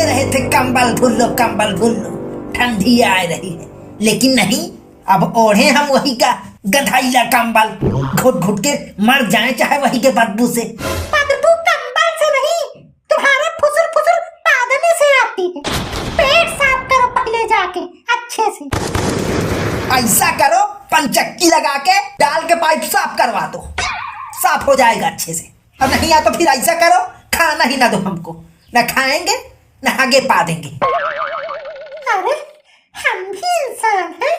कह रहे थे कंबल भुल्लो ठंडी आ रही है, लेकिन नहीं, अब ओढ़े हम वही का गधाइला कंबल, घुट घुट के मर जाए चाहे वही के बदबू से। बदबू कंबल से नहीं, तुम्हारे फुसुर फुसुर पादने से आती है। पेट साफ करो पहले जाके अच्छे से। ऐसा करो, पंचक्की लगा के डाल के पाइप साफ करवा दो, साफ हो जाएगा अच्छे से। और नहीं या तो फिर ऐसा करो, खाना ही ना दो हमको, न खाएंगे न आगे पा देंगे। अरे हम भी इंसान हैं,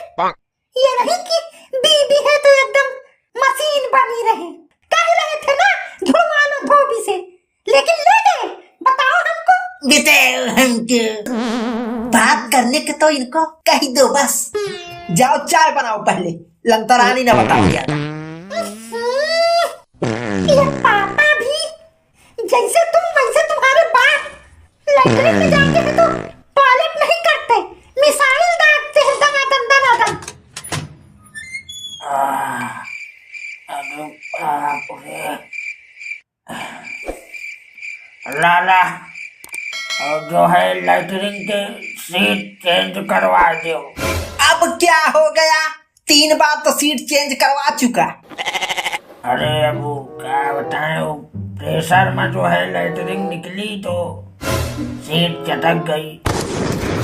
ये नहीं कि बीबी है तो एकदम मशीन बनी रहे। कह रहे थे ना धुलवा लो धोबी से, लेकिन ले गए। बताओ हमको बात करने के तो इनको कह दो बस। जाओ चाय बनाओ पहले, लंतरानी न बताओ क्या। ये पापा भी जैसे तुम वैसे तुम्हारे बाप लैट्रिन में जाते हैं तो टॉयलेट नहीं करते, मिसाइल दागते हैं दनादन। लाला, और जो है लैट्रिन के सीट चेंज करवा दो। अब क्या हो गया, 3 बार तो सीट चेंज करवा चुका। अरे अबू क्या बताएं, वो प्रेशर में जो है लैट्रिन निकली तो सीट चटक गई।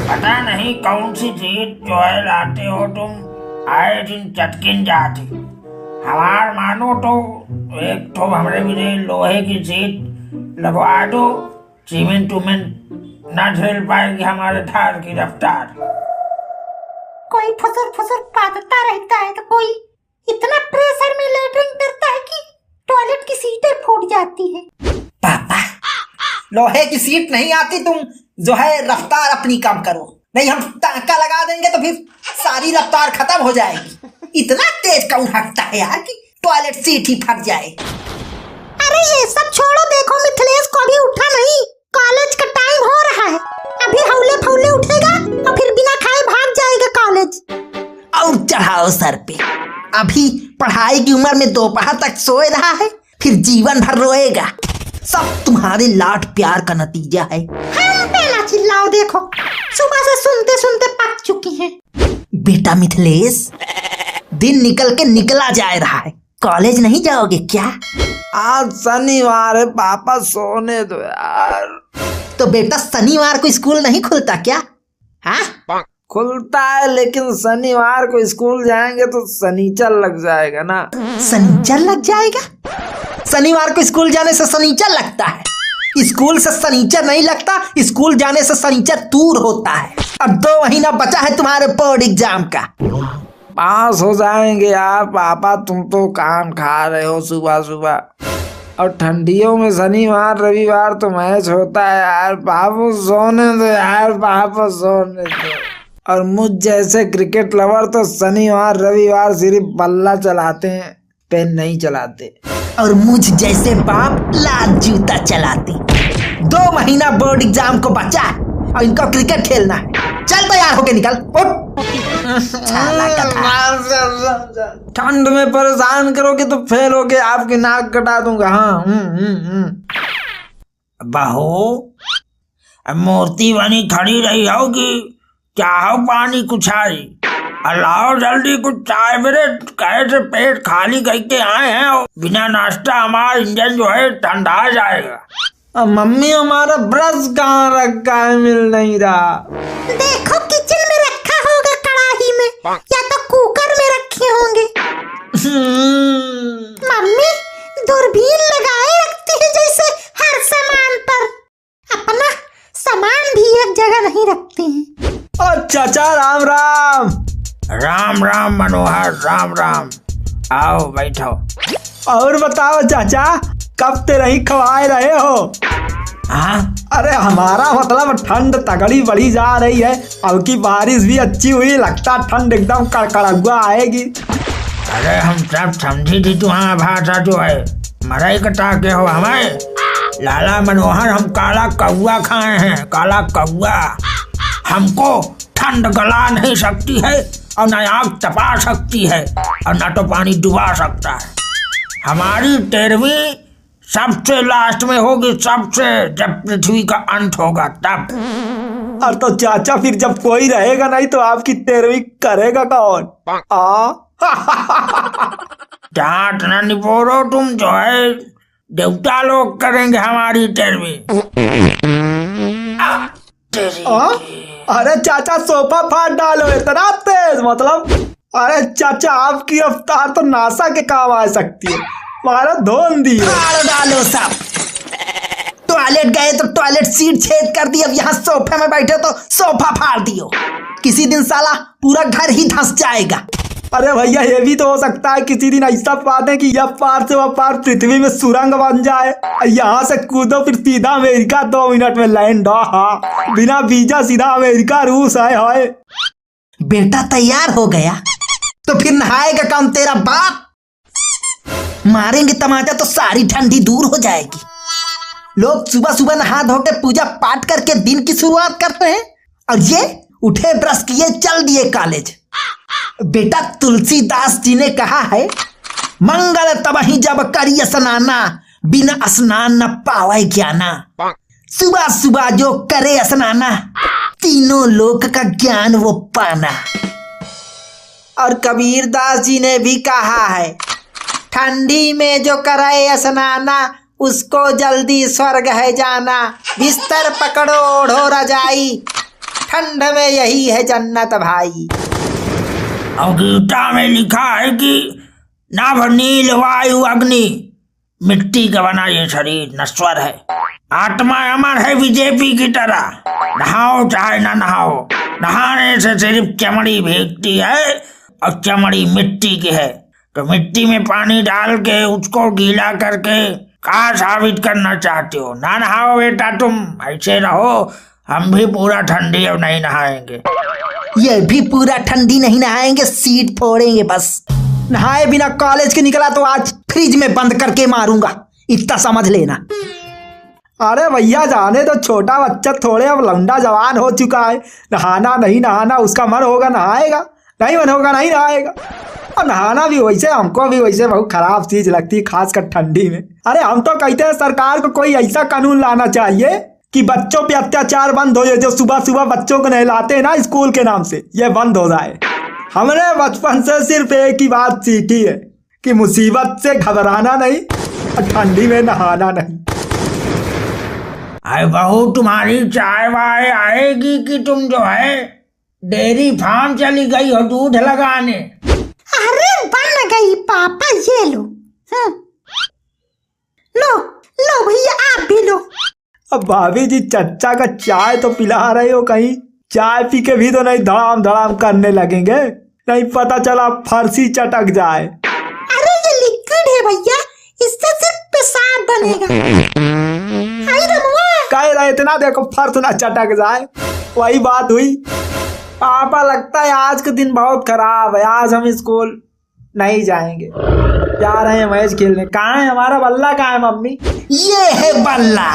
पता नहीं कौन सी सीट जो है लाते हो तुम, आए दिन चटकिन जाती। हमार मानो तो एक तो हमरे भी लोहे की सीट लगवा दो, सीमेंट ना झेल पाएगी हमारे थार की रफ्तार। कोई फुसुर पादता रहता है तो कोई इतना प्रेशर में लैट्रिन करता है कि टॉयलेट की सीटें फूट जाती है। पापा, लोहे की सीट नहीं आती, तुम जो है रफ्तार अपनी कम करो, नहीं हम टांका लगा देंगे तो फिर सारी रफ्तार खत्म हो जाएगी। इतना तेज कौन हटता है यार कि टॉयलेट सीट ही फट जाए। अरे ये सब छोड़ो, देखो मिथिलेश को अभी उठा नहीं, कॉलेज का टाइम हो रहा है। अभी हौले फौले उठेगा और फिर बिना खाए भाग जाएगा कॉलेज। और चढ़ाओ सर पे, अभी पढ़ाई की उम्र में दोपहर तक सोए रहा है, फिर जीवन भर रोएगा। सब तुम्हारे लाड प्यार का नतीजा है। हम पे ना चिल्लाओ, देखो सुबह से सुनते सुनते पक चुकी हैं। बेटा मिथिलेश, दिन निकल के निकला जा रहा है, कॉलेज नहीं जाओगे क्या? आज शनिवार है पापा, सोने दो यार। तो बेटा शनिवार को स्कूल नहीं खुलता क्या? हाँ खुलता है, लेकिन शनिवार को स्कूल जाएंगे तो शनिचर लग जाएगा ना। शनिचर लग जाएगा? शनिवार को स्कूल जाने से शनिचर लगता है? स्कूल से शनिचर नहीं लगता, स्कूल जाने से शनिचर दूर होता है। अब 2 महीना बचा है तुम्हारे बोर्ड एग्जाम का। पास हो जाएंगे यार पापा, तुम तो कान खा रहे हो सुबह सुबह। और ठंडियों में शनिवार रविवार तो मैच होता है यार। पापा सोने दो यार, पापा सोने दो। और मुझ जैसे क्रिकेट लवर तो शनिवार रविवार सिर्फ बल्ला चलाते हैं, पेन नहीं चलाते। और मुझ जैसे बाप लाल जूता चलाते। 2 महीना बोर्ड एग्जाम को बचा और इनको क्रिकेट खेलना है। चल तैयार होके निकल, उठ। ठंड में परेशान करोगे तो फेल होके आपकी नाक कटा दूंगा। हाँ बहू, मूर्ति बनी खड़ी रही होगी, चाहो पानी कुछ आई, लाओ जल्दी कुछ चाय। मेरे कहे से पेट खाली करके आए हैं और बिना नाश्ता हमारा इंजन जो है ठंडा जाएगा। मम्मी हमारा ब्रश कहाँ रखा है, मिल नहीं रहा। देखो किचन में रखा होगा, कढ़ाई में या तो कुकर में रखे होंगे। मम्मी दूरबीन लगाए रखती है जैसे हर सामान पर, अपना सामान भी एक जगह नहीं रखते हैं। और चाचा राम राम। राम राम मनोहर, राम राम। आओ बैठो। और बताओ चाचा, कब ते रही खवाए रहे हो? हाँ, अरे हमारा मतलब ठंड तगड़ी बढ़ी जा रही है, अब की बारिश भी अच्छी हुई, लगता ठंड एकदम कड़कड़ा आएगी। अरे हम सब समझी थी तुम्हारा भाषा जो है, मरई कटा के हो हमें। लाला मनोहर, हम काला कौआ खाए हैं, काला कौआ। हमको ठंड गला नहीं सकती है और न आग तपा सकती है और न तो पानी डुबा सकता है। हमारी 13वीं सबसे लास्ट में होगी, सबसे, जब पृथ्वी का अंत होगा तब। और तो चाचा फिर जब कोई रहेगा नहीं तो आपकी 13वीं करेगा कौन? डांट ना निपोरो तुम, जो है देवता लोग करेंगे हमारी 13वीं। अरे चाचा सोफा फाड़ डालो, इतना तेज मतलब। अरे चाचा आपकी रफ्तार तो नासा के काम आ सकती है। मारा धोन दिए, फाड़ डालो सब। टॉयलेट गए तो टॉयलेट सीट छेद कर दी, अब यहाँ सोफे में बैठे तो सोफा फाड़ दियो। किसी दिन साला पूरा घर ही धंस जाएगा। अरे भैया ये भी तो हो सकता है किसी दिन ऐसा पाते कि यह पार से वह पार पृथ्वी में सुरंग बन जाए, यहाँ से कूदो फिर सीधा अमेरिका, 2 मिनट में लैंड। बिना वीजा सीधा अमेरिका रूस है। हाय बेटा तैयार हो गया तो फिर नहाएगा कौन? तेरा बाप। मारेंगे तमाचा तो सारी ठंडी दूर हो जाएगी। लोग सुबह सुबह नहा धो के पूजा पाठ करके दिन की शुरुआत करते हैं, और ये उठे ब्रश किए चल दिए कॉलेज। बेटा तुलसीदास जी ने कहा है, मंगल तबहि जब करिय स्नाना, बिना स्नान न पावे ज्ञाना। सुबह सुबह जो करे स्नाना, तीनों लोक का ज्ञान वो पाना। और कबीर दास जी ने भी कहा है, ठंडी में जो करे स्नाना, उसको जल्दी स्वर्ग है जाना। बिस्तर पकड़ो ओढ़ो रजाई, ठंड में यही है जन्नत भाई। और गीता में लिखा है कि नभ नील वायु अग्नि, मिट्टी का बना ये शरीर नश्वर है, आत्मा अमर है बीजेपी की तरह। नहाओ चाहे ना नहाओ, नहाने से सिर्फ चमड़ी भीगती है, और चमड़ी मिट्टी की है। तो मिट्टी में पानी डाल के उसको गीला करके क्या साबित करना चाहते हो? ना नहाओ बेटा, तुम ऐसे रहो। हम भी पूरा ठंडी अब नहीं नहाएंगे। ये भी पूरा ठंडी नहीं नहाएंगे, सीट फोड़ेंगे बस। नहाए बिना कॉलेज के निकला तो आज फ्रिज में बंद करके मारूंगा, इतना समझ लेना। अरे भैया जाने तो, छोटा बच्चा थोड़े अब लौंडा जवान हो चुका है। नहाना नहीं नहाना उसका मन होगा नहाएगा, नहीं मन होगा नहीं नहाएगा। और नहाना भी वैसे, हमको भी वैसे बहुत खराब चीज लगती है, खासकर ठंडी में। अरे हम तो कहते हैं सरकार को कोई ऐसा कानून लाना चाहिए कि बच्चों पे अत्याचार बंद हो जाए। जो सुबह सुबह बच्चों को नहलाते हैं ना स्कूल के नाम से, ये बंद हो जाए। हमने बचपन से सिर्फ एक ही बात सीखी है कि मुसीबत से घबराना नहीं और ठंडी में नहाना नहीं। अरे बहू, तुम्हारी चाय वाय आएगी कि तुम जो है डेयरी फार्म चली गई हो दूध लगाने? अरे बन गई पापा, ये लो। लो लो भैया, आप भी लो। अब भाभी जी चच्चा का चाय तो पिला रहे हो, कहीं चाय पी के भी तो नहीं धड़ाम धड़ाम करने लगेंगे, नहीं पता चला फर्सी चटक जाए। अरे ये लिक्विड है भैया, इससे सिर्फ पेशाब बनेगा। हाय रमुआ, कह रहे इतना देखो फर्श ना चटक जाए, वही बात हुई। पापा लगता है आज का दिन बहुत खराब है, आज हम स्कूल नहीं जाएंगे, जा रहे हैं मैच खेलने। कहाँ है हमारा बल्ला, कहाँ है मम्मी? ये है बल्ला।